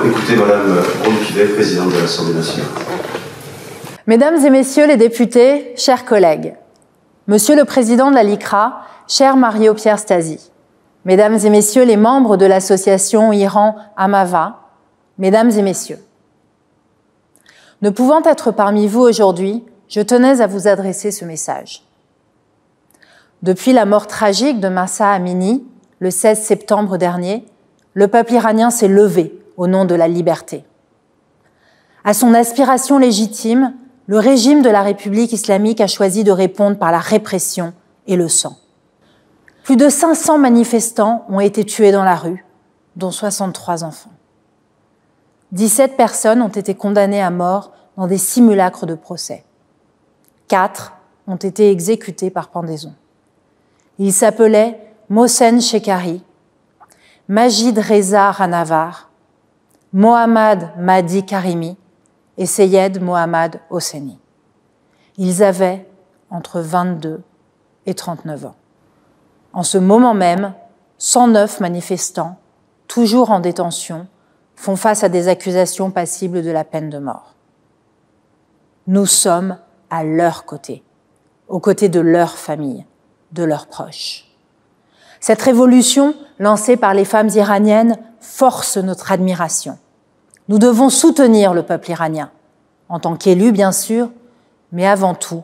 écouter Madame Braun-Pivet, présidente de l'Assemblée nationale. Mesdames et messieurs les députés, chers collègues, Monsieur le Président de la LICRA, cher Mario-Pierre Stasi, Mesdames et messieurs les membres de l'association Iran-Amava, Mesdames et messieurs, ne pouvant être parmi vous aujourd'hui, je tenais à vous adresser ce message. Depuis la mort tragique de Mahsa Amini, le 16 septembre dernier, le peuple iranien s'est levé au nom de la liberté. À son aspiration légitime, le régime de la République islamique a choisi de répondre par la répression et le sang. Plus de 500 manifestants ont été tués dans la rue, dont 63 enfants. 17 personnes ont été condamnées à mort dans des simulacres de procès. 4 ont été exécutées par pendaison. Ils s'appelaient Mohsen Shekari, Majid Reza Ranavar, Mohammad Mahdi Karimi et Seyed Mohammad Hosseini. Ils avaient entre 22 et 39 ans. En ce moment même, 109 manifestants, toujours en détention, font face à des accusations passibles de la peine de mort. Nous sommes à leur côté, aux côtés de leurs familles, de leurs proches. Cette révolution, lancée par les femmes iraniennes, force notre admiration. Nous devons soutenir le peuple iranien, en tant qu'élus bien sûr, mais avant tout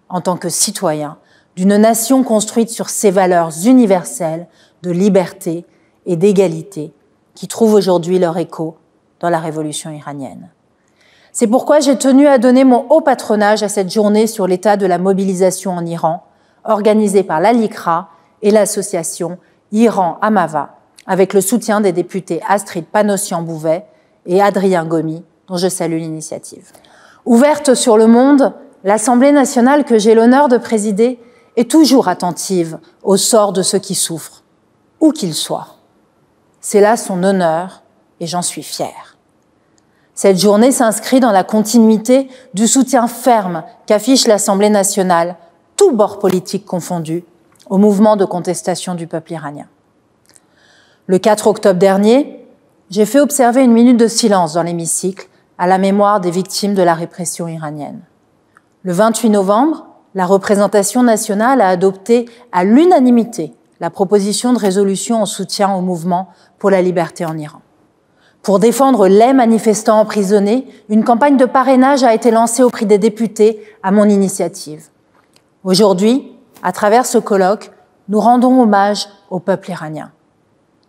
en tant que citoyens d'une nation construite sur ces valeurs universelles de liberté et d'égalité qui trouvent aujourd'hui leur écho dans la révolution iranienne. C'est pourquoi j'ai tenu à donner mon haut patronage à cette journée sur l'état de la mobilisation en Iran, organisée par la LICRA et l'association Iran-Amava, avec le soutien des députés Astrid Panossian-Bouvet et Adrien Gomi, dont je salue l'initiative. Ouverte sur le monde, l'Assemblée nationale que j'ai l'honneur de présider est toujours attentive au sort de ceux qui souffrent, où qu'ils soient. C'est là son honneur et j'en suis fière. Cette journée s'inscrit dans la continuité du soutien ferme qu'affiche l'Assemblée nationale, tous bords politiques confondus, au mouvement de contestation du peuple iranien. Le 4 octobre dernier, j'ai fait observer une minute de silence dans l'hémicycle à la mémoire des victimes de la répression iranienne. Le 28 novembre, la représentation nationale a adopté à l'unanimité la proposition de résolution en soutien au mouvement pour la liberté en Iran. Pour défendre les manifestants emprisonnés, une campagne de parrainage a été lancée auprès des députés à mon initiative. Aujourd'hui, à travers ce colloque, nous rendons hommage au peuple iranien.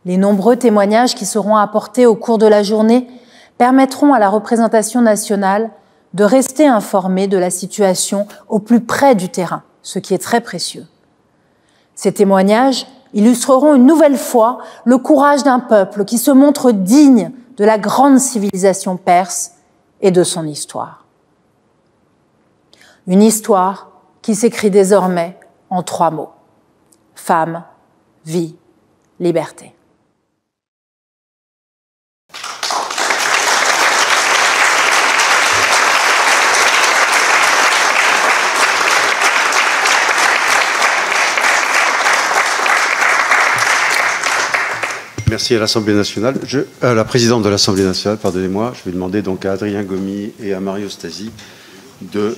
Les nombreux témoignages qui seront apportés au cours de la journée permettront à la représentation nationale de rester informée de la situation au plus près du terrain, ce qui est très précieux. Ces témoignages illustreront une nouvelle fois le courage d'un peuple qui se montre digne de la grande civilisation perse et de son histoire. Une histoire qui s'écrit désormais en 3 mots. Femme, vie, liberté. Merci à l'Assemblée nationale. À la présidente de l'Assemblée nationale, pardonnez-moi, je vais demander donc à Adrien Gomi et à Mario Stasi de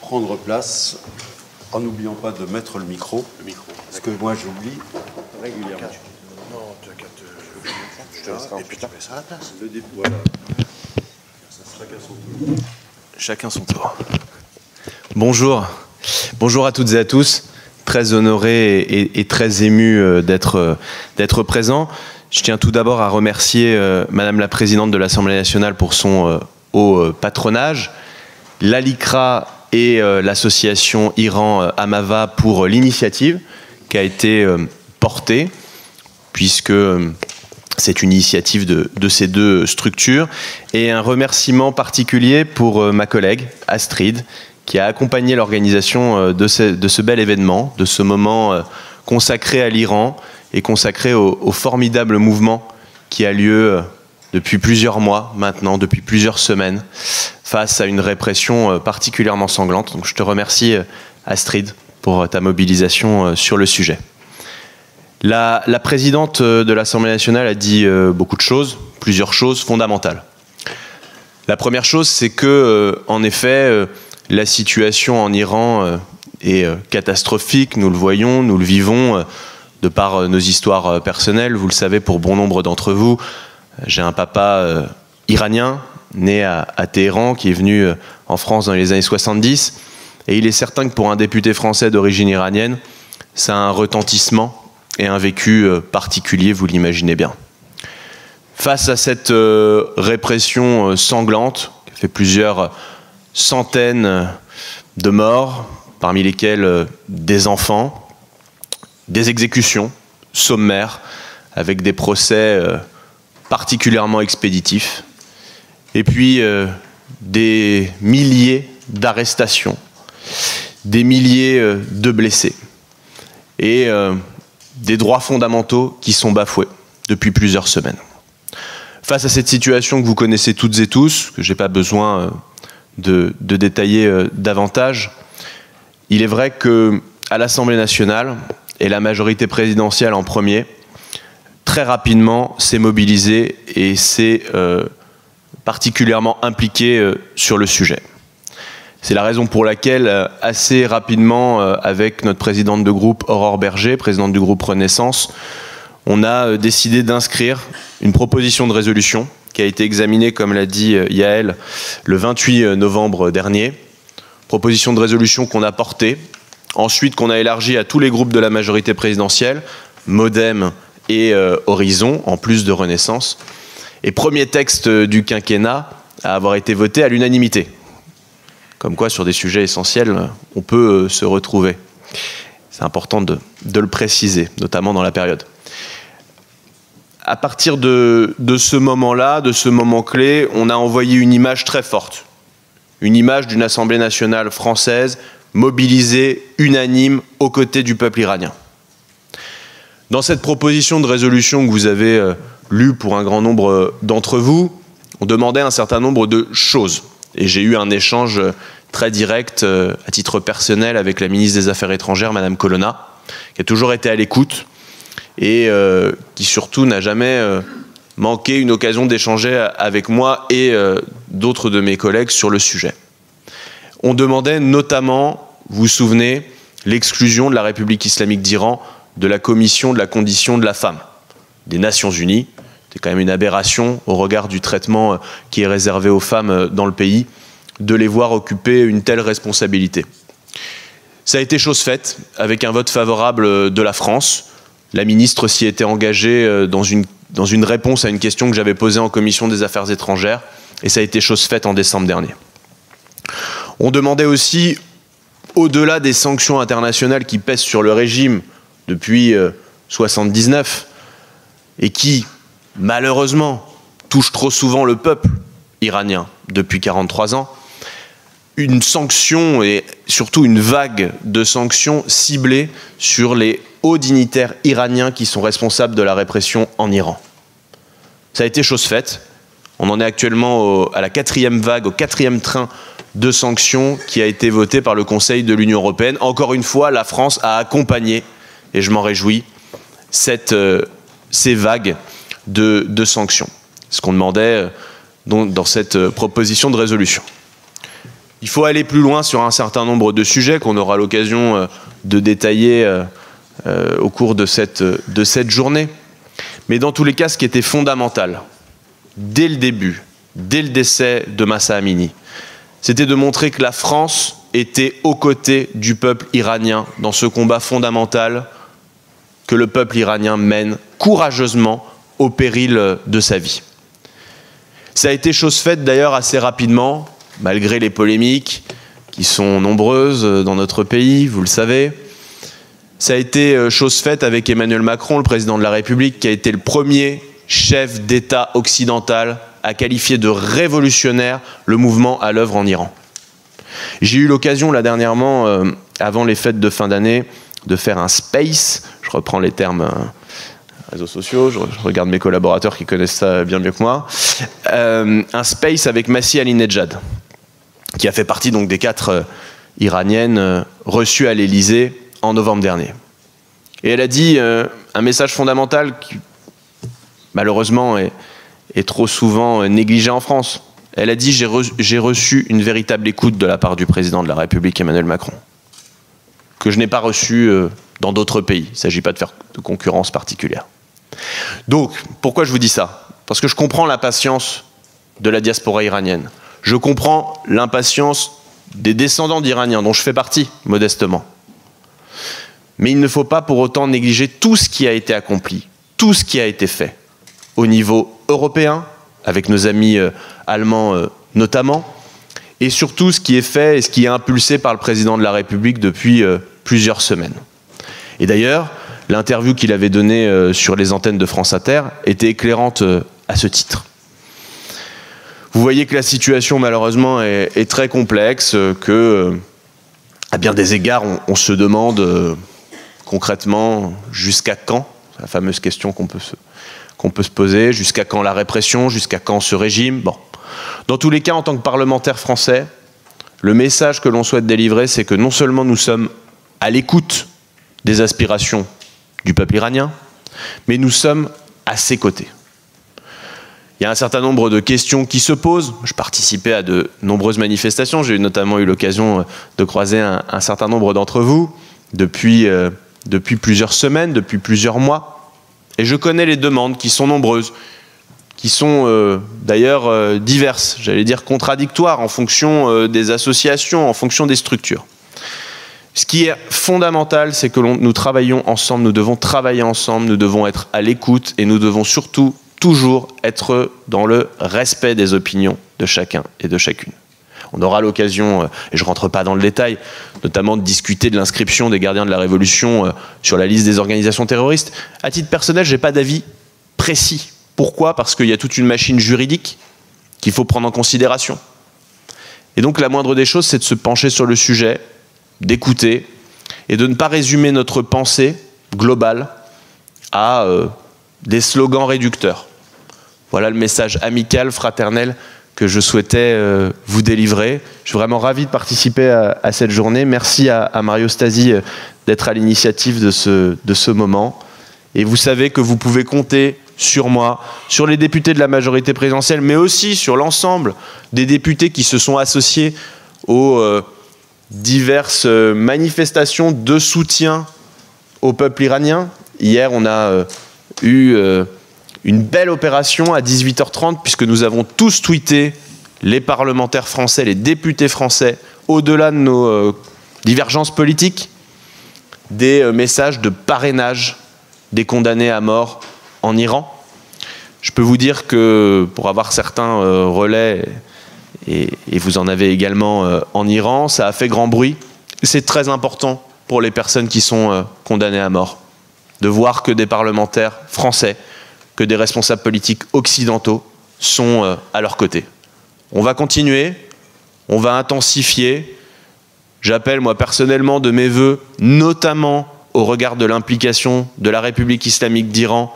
prendre place en n'oubliant pas de mettre le micro. Parce que moi j'oublie régulièrement. Non, t'inquiète, je te laisserai et puis tu laisseras la place. Voilà. Chacun son tour. Bonjour. Bonjour à toutes et à tous. Très honoré et très ému d'être présent. Je tiens tout d'abord à remercier Madame la Présidente de l'Assemblée nationale pour son haut patronage, la LICRA et l'association Iran-Amava pour l'initiative qui a été portée, puisque c'est une initiative de ces deux structures, et un remerciement particulier pour ma collègue Astrid, qui a accompagné l'organisation de ce bel événement, de ce moment consacré à l'Iran et consacré au formidable mouvement qui a lieu depuis plusieurs mois maintenant, depuis plusieurs semaines, face à une répression particulièrement sanglante. Donc je te remercie, Astrid, pour ta mobilisation sur le sujet. La présidente de l'Assemblée nationale a dit beaucoup de choses, plusieurs choses fondamentales. La première chose, c'est que, en effet, la situation en Iran est catastrophique, nous le voyons, nous le vivons, de par nos histoires personnelles. Vous le savez, pour bon nombre d'entre vous, j'ai un papa iranien, né à Téhéran, qui est venu en France dans les années 70. Et il est certain que pour un député français d'origine iranienne, ça a un retentissement et un vécu particulier, vous l'imaginez bien. Face à cette répression sanglante, qui a fait plusieurs centaines de morts, parmi lesquels des enfants, des exécutions sommaires, avec des procès particulièrement expéditifs, et puis des milliers d'arrestations, des milliers de blessés, et des droits fondamentaux qui sont bafoués depuis plusieurs semaines. Face à cette situation que vous connaissez toutes et tous, que je n'ai pas besoin de détailler davantage, il est vrai qu'à l'Assemblée nationale, et la majorité présidentielle en premier, très rapidement s'est mobilisée et s'est particulièrement impliquée sur le sujet. C'est la raison pour laquelle, assez rapidement, avec notre présidente de groupe, Aurore Berger, présidente du groupe Renaissance, on a décidé d'inscrire une proposition de résolution qui a été examinée, comme l'a dit Yael, le 28 novembre dernier. Proposition de résolution qu'on a portée, ensuite qu'on a élargie à tous les groupes de la majorité présidentielle, Modem et Horizon, en plus de Renaissance. Et premier texte du quinquennat à avoir été voté à l'unanimité. Comme quoi, sur des sujets essentiels, on peut se retrouver. C'est important de le préciser, notamment dans la période. À partir de ce moment-là, de ce moment clé, on a envoyé une image très forte. Une image d'une Assemblée nationale française mobilisée, unanime, aux côtés du peuple iranien. Dans cette proposition de résolution que vous avez lue pour un grand nombre d'entre vous, on demandait un certain nombre de choses. Et j'ai eu un échange très direct, à titre personnel, avec la ministre des Affaires étrangères, Madame Colonna, qui a toujours été à l'écoute et qui surtout n'a jamais manqué une occasion d'échanger avec moi et d'autres de mes collègues sur le sujet. On demandait notamment, vous vous souvenez, l'exclusion de la République islamique d'Iran de la Commission de la condition de la femme des Nations Unies. C'est quand même une aberration au regard du traitement qui est réservé aux femmes dans le pays, de les voir occuper une telle responsabilité. Ça a été chose faite, avec un vote favorable de la France. La ministre s'y était engagée dans une réponse à une question que j'avais posée en commission des Affaires étrangères, et ça a été chose faite en décembre dernier. On demandait aussi, au-delà des sanctions internationales qui pèsent sur le régime depuis 1979, et qui, malheureusement, touche trop souvent le peuple iranien depuis 43 ans, une sanction et surtout une vague de sanctions ciblées sur les hauts dignitaires iraniens qui sont responsables de la répression en Iran. Ça a été chose faite. On en est actuellement à la 4e vague, au 4e train de sanctions qui a été voté par le Conseil de l'Union européenne. Encore une fois, la France a accompagné, et je m'en réjouis, ces vagues de sanctions. Ce qu'on demandait dans cette proposition de résolution. Il faut aller plus loin sur un certain nombre de sujets qu'on aura l'occasion de détailler au cours de cette journée. Mais dans tous les cas, ce qui était fondamental, dès le début, dès le décès de Mahsa Amini, c'était de montrer que la France était aux côtés du peuple iranien dans ce combat fondamental que le peuple iranien mène courageusement au péril de sa vie. Ça a été chose faite d'ailleurs assez rapidement, malgré les polémiques qui sont nombreuses dans notre pays, vous le savez. Ça a été chose faite avec Emmanuel Macron, le président de la République, qui a été le premier chef d'État occidental à qualifier de révolutionnaire le mouvement à l'œuvre en Iran. J'ai eu l'occasion, là dernièrement, avant les fêtes de fin d'année, de faire un space, je reprends les termes réseaux sociaux, je regarde mes collaborateurs qui connaissent ça bien mieux que moi, un space avec Masih Alinejad, qui a fait partie donc des 4 Iraniennes reçues à l'Élysée en novembre dernier. Et elle a dit un message fondamental qui, malheureusement, est trop souvent négligé en France. Elle a dit « J'ai reçu une véritable écoute de la part du président de la République, Emmanuel Macron, que je n'ai pas reçu dans d'autres pays. Il ne s'agit pas de faire de concurrence particulière. » Donc, pourquoi je vous dis ça? Parce que je comprends l'impatience de la diaspora iranienne. Je comprends l'impatience des descendants d'Iraniens, dont je fais partie, modestement. Mais il ne faut pas pour autant négliger tout ce qui a été accompli, tout ce qui a été fait, au niveau européen, avec nos amis allemands notamment, et surtout ce qui est fait et ce qui est impulsé par le président de la République depuis plusieurs semaines. Et d'ailleurs, l'interview qu'il avait donnée sur les antennes de France Inter était éclairante à ce titre. Vous voyez que la situation, malheureusement, est très complexe, que, à bien des égards, on se demande concrètement jusqu'à quand, la fameuse question qu'on peut se poser, jusqu'à quand la répression, jusqu'à quand ce régime. Bon. Dans tous les cas, en tant que parlementaires français, le message que l'on souhaite délivrer, c'est que non seulement nous sommes à l'écoute des aspirations du peuple iranien, mais nous sommes à ses côtés. Il y a un certain nombre de questions qui se posent. Je participais à de nombreuses manifestations. J'ai notamment eu l'occasion de croiser un certain nombre d'entre vous depuis plusieurs semaines, depuis plusieurs mois. Et je connais les demandes qui sont nombreuses, qui sont d'ailleurs diverses, j'allais dire contradictoires en fonction des associations, en fonction des structures. Ce qui est fondamental, c'est que nous travaillons ensemble, nous devons travailler ensemble, nous devons être à l'écoute et nous devons surtout toujours être dans le respect des opinions de chacun et de chacune. On aura l'occasion, et je ne rentre pas dans le détail, notamment de discuter de l'inscription des gardiens de la Révolution sur la liste des organisations terroristes. À titre personnel, je n'ai pas d'avis précis. Pourquoi? Parce qu'il y a toute une machine juridique qu'il faut prendre en considération. Et donc la moindre des choses, c'est de se pencher sur le sujet, d'écouter, et de ne pas résumer notre pensée globale à des slogans réducteurs. Voilà le message amical, fraternel que je souhaitais vous délivrer. Je suis vraiment ravi de participer à cette journée. Merci à Mario Stasi d'être à l'initiative de ce moment. Et vous savez que vous pouvez compter sur moi, sur les députés de la majorité présidentielle, mais aussi sur l'ensemble des députés qui se sont associés aux diverses manifestations de soutien au peuple iranien. Hier, on a eu une belle opération à 18h30 puisque nous avons tous tweeté, les parlementaires français, les députés français, au-delà de nos divergences politiques, des messages de parrainage des condamnés à mort en Iran. Je peux vous dire que pour avoir certains relais, et vous en avez également en Iran, ça a fait grand bruit. C'est très important pour les personnes qui sont condamnées à mort de voir que des parlementaires français, que des responsables politiques occidentaux sont à leur côté. On va continuer, on va intensifier. J'appelle moi personnellement de mes vœux, notamment au regard de l'implication de la République islamique d'Iran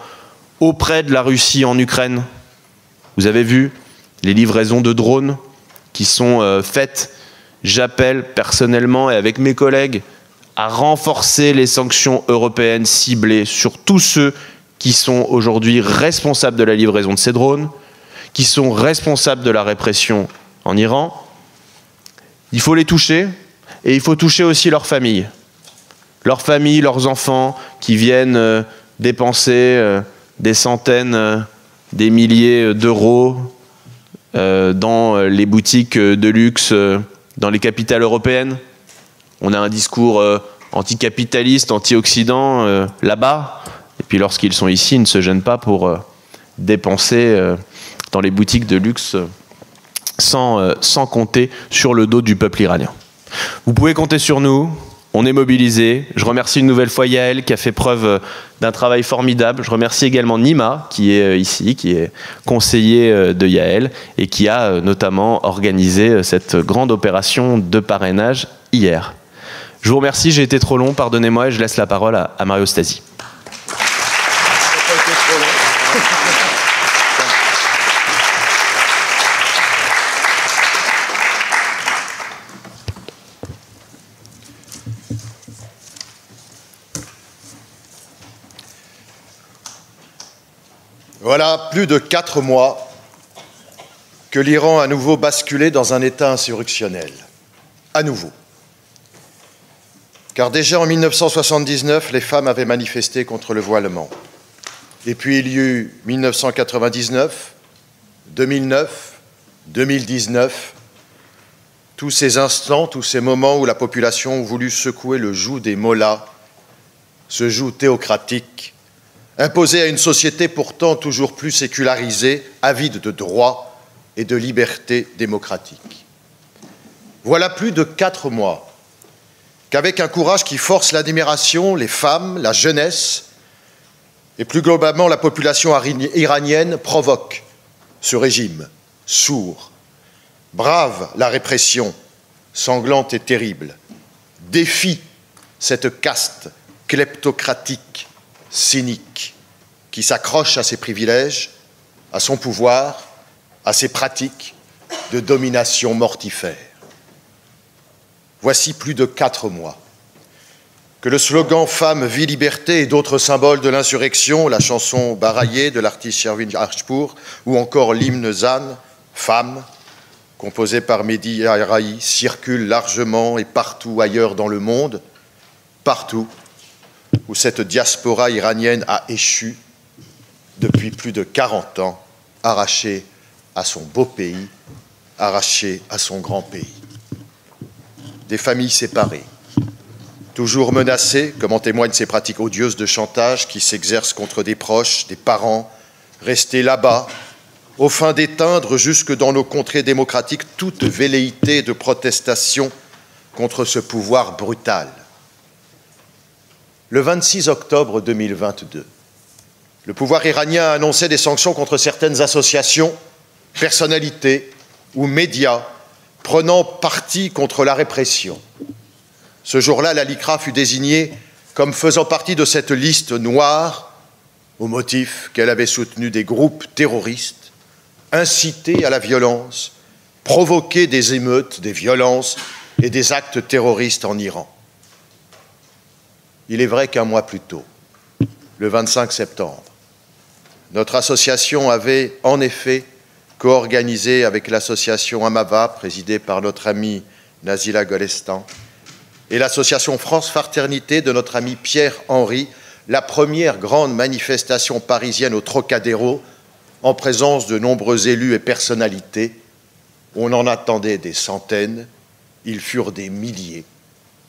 auprès de la Russie en Ukraine. Vous avez vu les livraisons de drones qui sont faites. J'appelle personnellement et avec mes collègues à renforcer les sanctions européennes ciblées sur tous ceux qui sont aujourd'hui responsables de la livraison de ces drones, qui sont responsables de la répression en Iran. Il faut les toucher, et il faut toucher aussi leurs familles, leurs enfants qui viennent dépenser des centaines, des milliers d'euros dans les boutiques de luxe dans les capitales européennes. On a un discours anticapitaliste, anti-Occident là-bas. Et puis lorsqu'ils sont ici, ils ne se gênent pas pour dépenser dans les boutiques de luxe sans compter sur le dos du peuple iranien. Vous pouvez compter sur nous, on est mobilisés. Je remercie une nouvelle fois Yael qui a fait preuve d'un travail formidable. Je remercie également Nima qui est ici, qui est conseiller de Yael et qui a notamment organisé cette grande opération de parrainage hier. Je vous remercie, j'ai été trop long, pardonnez-moi et je laisse la parole à Mario Stasi. Voilà plus de 4 mois que l'Iran a à nouveau basculé dans un état insurrectionnel. À nouveau. Car déjà en 1979, les femmes avaient manifesté contre le voilement. Et puis il y eut 1999, 2009, 2019, tous ces instants, tous ces moments où la population a voulu secouer le joug des mollahs, ce joug théocratique, imposé à une société pourtant toujours plus sécularisée, avide de droits et de libertés démocratiques. Voilà plus de 4 mois qu'avec un courage qui force l'admiration, les femmes, la jeunesse et plus globalement la population iranienne provoque ce régime sourd, brave la répression sanglante et terrible, défie cette caste kleptocratique, cynique, qui s'accroche à ses privilèges, à son pouvoir, à ses pratiques de domination mortifère. Voici plus de 4 mois que le slogan « Femmes, vie, liberté » et d'autres symboles de l'insurrection, la chanson Baraye de l'artiste Shervin Ashpour ou encore l'hymne Zan, « Femmes », composé par Mehdi Arahi, circulent largement et partout ailleurs dans le monde, partout où cette diaspora iranienne a échu depuis plus de 40 ans, arrachée à son beau pays, arrachée à son grand pays. Des familles séparées, toujours menacées, comme en témoignent ces pratiques odieuses de chantage qui s'exercent contre des proches, des parents, restés là-bas, au fin d'éteindre jusque dans nos contrées démocratiques toute velléité de protestation contre ce pouvoir brutal. Le 26 octobre 2022, le pouvoir iranien a annoncé des sanctions contre certaines associations, personnalités ou médias prenant parti contre la répression. Ce jour-là, la LICRA fut désignée comme faisant partie de cette liste noire au motif qu'elle avait soutenu des groupes terroristes, incité à la violence, provoqué des émeutes, des violences et des actes terroristes en Iran. Il est vrai qu'un mois plus tôt, le 25 septembre, notre association avait en effet co-organisé avec l'association Amava, présidée par notre ami Nazila Golestan, et l'association France Fraternité de notre ami Pierre-Henry, la première grande manifestation parisienne au Trocadéro, en présence de nombreux élus et personnalités. On en attendait des centaines, ils furent des milliers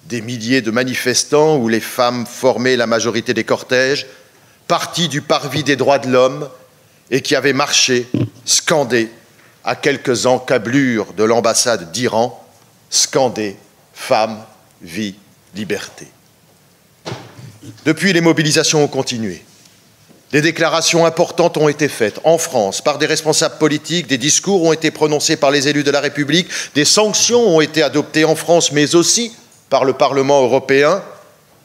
de manifestants où les femmes formaient la majorité des cortèges, partis du parvis des droits de l'homme et qui avaient marché, scandé, à quelques encablures de l'ambassade d'Iran, scandé « Femmes, vie, liberté ». Depuis, les mobilisations ont continué. Des déclarations importantes ont été faites en France par des responsables politiques, des discours ont été prononcés par les élus de la République, des sanctions ont été adoptées en France, mais aussi par le Parlement européen.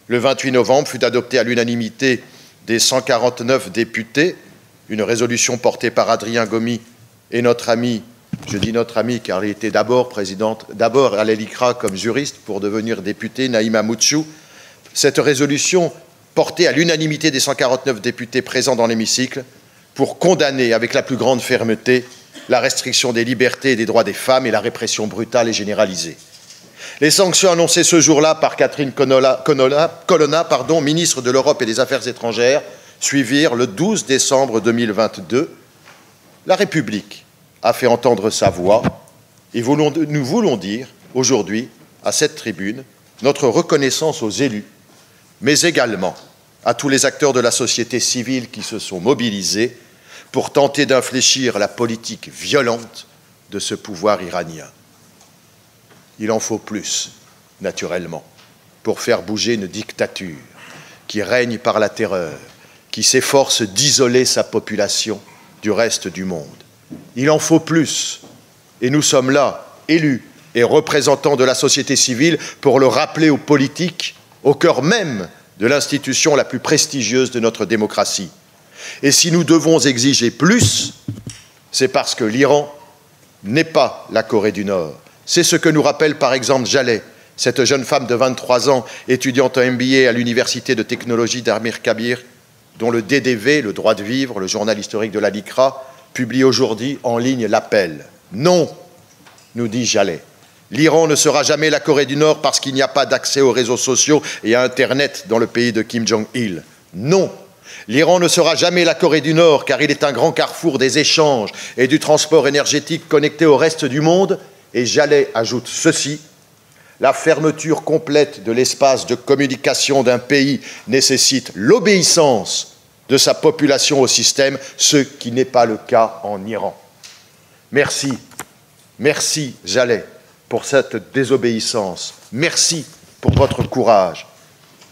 Le 28 novembre fut adopté à l'unanimité des 149 députés une résolution portée par Adrien Gomi et notre ami, je dis notre ami car il était d'abord à l'ELICRA comme juriste pour devenir député, Naïma Moutchou. Cette résolution portée à l'unanimité des 149 députés présents dans l'hémicycle pour condamner avec la plus grande fermeté la restriction des libertés et des droits des femmes et la répression brutale et généralisée. Les sanctions annoncées ce jour-là par Catherine Colonna, ministre de l'Europe et des Affaires étrangères, suivirent le 12 décembre 2022. La République a fait entendre sa voix et nous voulons dire aujourd'hui, à cette tribune, notre reconnaissance aux élus, mais également à tous les acteurs de la société civile qui se sont mobilisés pour tenter d'infléchir la politique violente de ce pouvoir iranien. Il en faut plus, naturellement, pour faire bouger une dictature qui règne par la terreur, qui s'efforce d'isoler sa population du reste du monde. Il en faut plus, et nous sommes là, élus et représentants de la société civile, pour le rappeler aux politiques, au cœur même de l'institution la plus prestigieuse de notre démocratie. Et si nous devons exiger plus, c'est parce que l'Iran n'est pas la Corée du Nord. C'est ce que nous rappelle par exemple Jaleh, cette jeune femme de 23 ans, étudiante en MBA à l'université de technologie d'Amir Kabir dont le DDV, le droit de vivre, le journal historique de la LICRA, publie aujourd'hui en ligne l'appel. Non, nous dit Jallet. L'Iran ne sera jamais la Corée du Nord parce qu'il n'y a pas d'accès aux réseaux sociaux et à Internet dans le pays de Kim Jong-il. Non, l'Iran ne sera jamais la Corée du Nord car il est un grand carrefour des échanges et du transport énergétique connecté au reste du monde. Et Jallet ajoute ceci: la fermeture complète de l'espace de communication d'un pays nécessite l'obéissance de sa population au système, ce qui n'est pas le cas en Iran. Merci, merci Jallet pour cette désobéissance. Merci pour votre courage.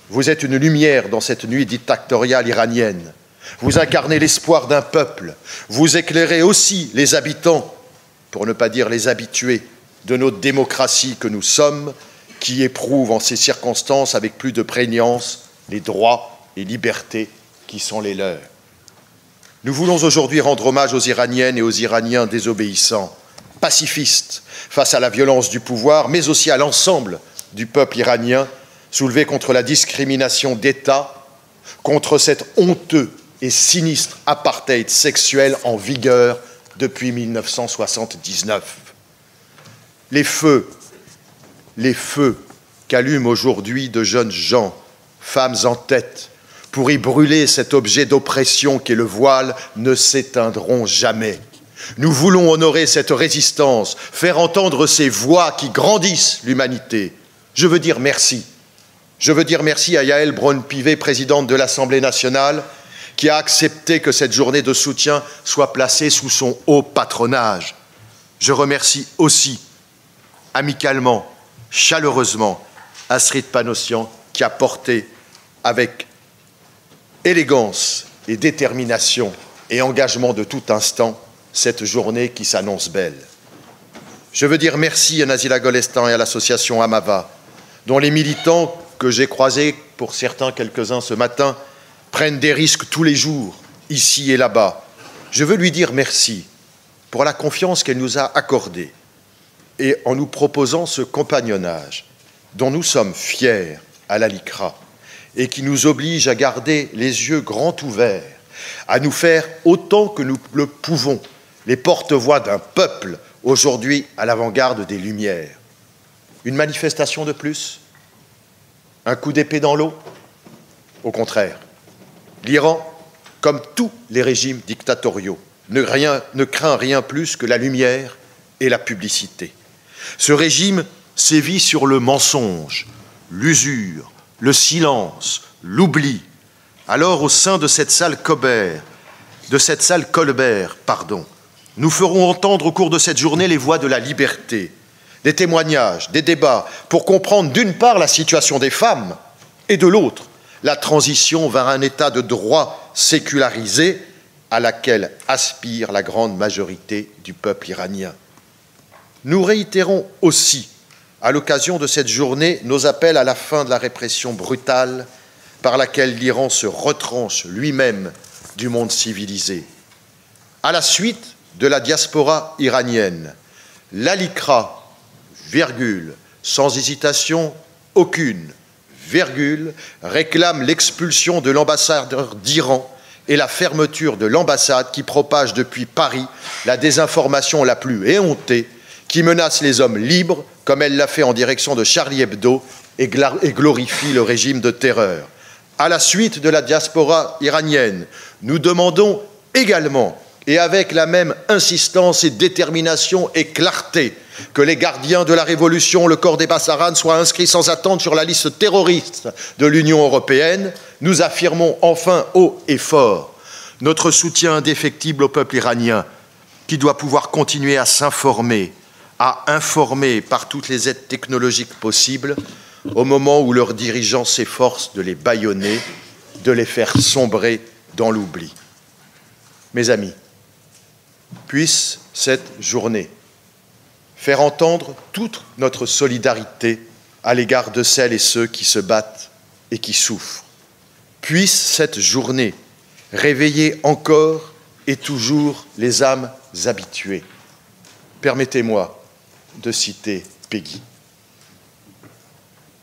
Vous êtes une lumière dans cette nuit dictatoriale iranienne. Vous incarnez l'espoir d'un peuple. Vous éclairez aussi les habitants, pour ne pas dire les habitués, de nos démocraties que nous sommes, qui éprouvent en ces circonstances avec plus de prégnance les droits et libertés qui sont les leurs. Nous voulons aujourd'hui rendre hommage aux Iraniennes et aux Iraniens désobéissants, pacifistes face à la violence du pouvoir, mais aussi à l'ensemble du peuple iranien, soulevé contre la discrimination d'État, contre cet honteux et sinistre apartheid sexuel en vigueur depuis 1979. Les feux qu'allument aujourd'hui de jeunes gens, femmes en tête, pour y brûler cet objet d'oppression qu'est le voile, ne s'éteindront jamais. Nous voulons honorer cette résistance, faire entendre ces voix qui grandissent l'humanité. Je veux dire merci. Je veux dire merci à Yael Braun-Pivet, présidente de l'Assemblée nationale, qui a accepté que cette journée de soutien soit placée sous son haut patronage. Je remercie aussi, amicalement, chaleureusement, Astrid Panossian, qui a porté avec élégance et détermination et engagement de tout instant cette journée qui s'annonce belle. Je veux dire merci à Nazila Golestan et à l'association Amava, dont les militants que j'ai croisés, pour certains quelques-uns ce matin, prennent des risques tous les jours, ici et là-bas. Je veux lui dire merci pour la confiance qu'elle nous a accordée et en nous proposant ce compagnonnage dont nous sommes fiers à la LICRA et qui nous oblige à garder les yeux grands ouverts, à nous faire autant que nous le pouvons les porte-voix d'un peuple aujourd'hui à l'avant-garde des Lumières. Une manifestation de plus? Un coup d'épée dans l'eau? Au contraire, l'Iran, comme tous les régimes dictatoriaux, ne craint rien plus que la lumière et la publicité. Ce régime sévit sur le mensonge, l'usure, le silence, l'oubli. Alors, au sein de cette salle Colbert, nous ferons entendre au cours de cette journée les voix de la liberté, des témoignages, des débats, pour comprendre d'une part la situation des femmes et de l'autre la transition vers un état de droit sécularisé à laquelle aspire la grande majorité du peuple iranien. Nous réitérons aussi, à l'occasion de cette journée, nos appels à la fin de la répression brutale par laquelle l'Iran se retranche lui-même du monde civilisé. À la suite de la diaspora iranienne, la LICRA, virgule, sans hésitation aucune, virgule, réclame l'expulsion de l'ambassadeur d'Iran et la fermeture de l'ambassade qui propage depuis Paris la désinformation la plus éhontée qui menace les hommes libres, comme elle l'a fait en direction de Charlie Hebdo, et glorifie le régime de terreur. À la suite de la diaspora iranienne, nous demandons également, et avec la même insistance et détermination et clarté, que les gardiens de la Révolution, le corps des Bassaranes, soient inscrits sans attendre sur la liste terroriste de l'Union européenne. Nous affirmons enfin haut et fort notre soutien indéfectible au peuple iranien, qui doit pouvoir continuer à s'informer, à informer par toutes les aides technologiques possibles, au moment où leurs dirigeants s'efforcent de les bâillonner, de les faire sombrer dans l'oubli. Mes amis, puisse cette journée faire entendre toute notre solidarité à l'égard de celles et ceux qui se battent et qui souffrent. Puisse cette journée réveiller encore et toujours les âmes habituées. Permettez-moi de citer Peggy.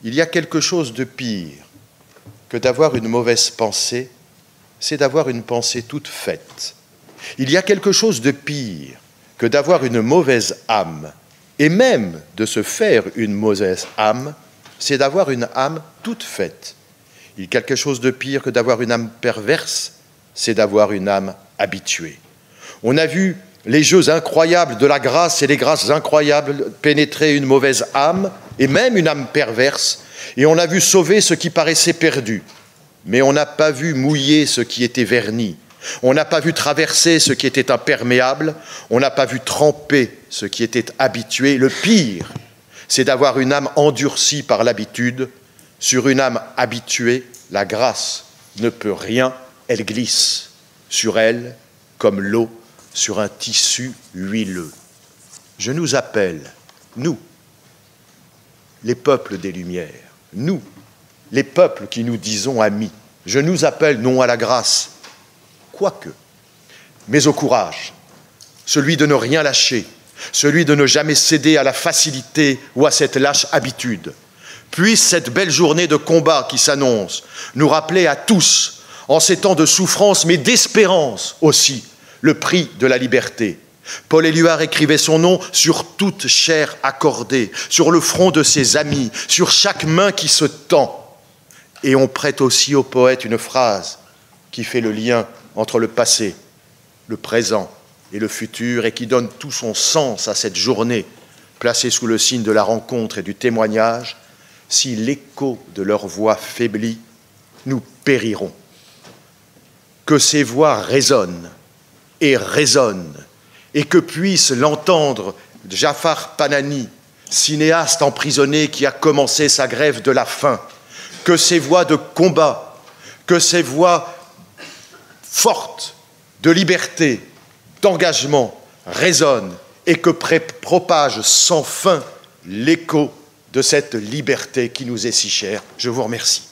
Il y a quelque chose de pire que d'avoir une mauvaise pensée c'est d'avoir une pensée toute faite. Il y a quelque chose de pire que d'avoir une mauvaise âme, et même de se faire une mauvaise âme, c'est d'avoir une âme toute faite. Il y a quelque chose de pire que d'avoir une âme perverse, c'est d'avoir une âme habituée. On a vu les jeux incroyables de la grâce et les grâces incroyables pénétrer une mauvaise âme, et même une âme perverse, et on a vu sauver ce qui paraissait perdu. Mais on n'a pas vu mouiller ce qui était verni. On n'a pas vu traverser ce qui était imperméable. On n'a pas vu tremper ce qui était habitué. Le pire, c'est d'avoir une âme endurcie par l'habitude. Sur une âme habituée, la grâce ne peut rien, elle glisse sur elle comme l'eau sur un tissu huileux. Je nous appelle, nous, les peuples des Lumières, nous, les peuples qui nous disons amis, je nous appelle non à la grâce, quoique, mais au courage, celui de ne rien lâcher, celui de ne jamais céder à la facilité ou à cette lâche habitude. Puisse cette belle journée de combat qui s'annonce nous rappeler à tous, en ces temps de souffrance, mais d'espérance aussi, le prix de la liberté. Paul Éluard écrivait son nom sur toute chair accordée, sur le front de ses amis, sur chaque main qui se tend. Et on prête aussi au poète une phrase qui fait le lien entre le passé, le présent et le futur, et qui donne tout son sens à cette journée, placée sous le signe de la rencontre et du témoignage. Si l'écho de leur voix faiblit, nous périrons. Que ces voix résonnent et résonnent, et que puisse l'entendre Jafar Panani, cinéaste emprisonné qui a commencé sa grève de la faim, que ces voix de combat, que ces voix fortes de liberté, d'engagement résonnent et que propage sans fin l'écho de cette liberté qui nous est si chère. Je vous remercie.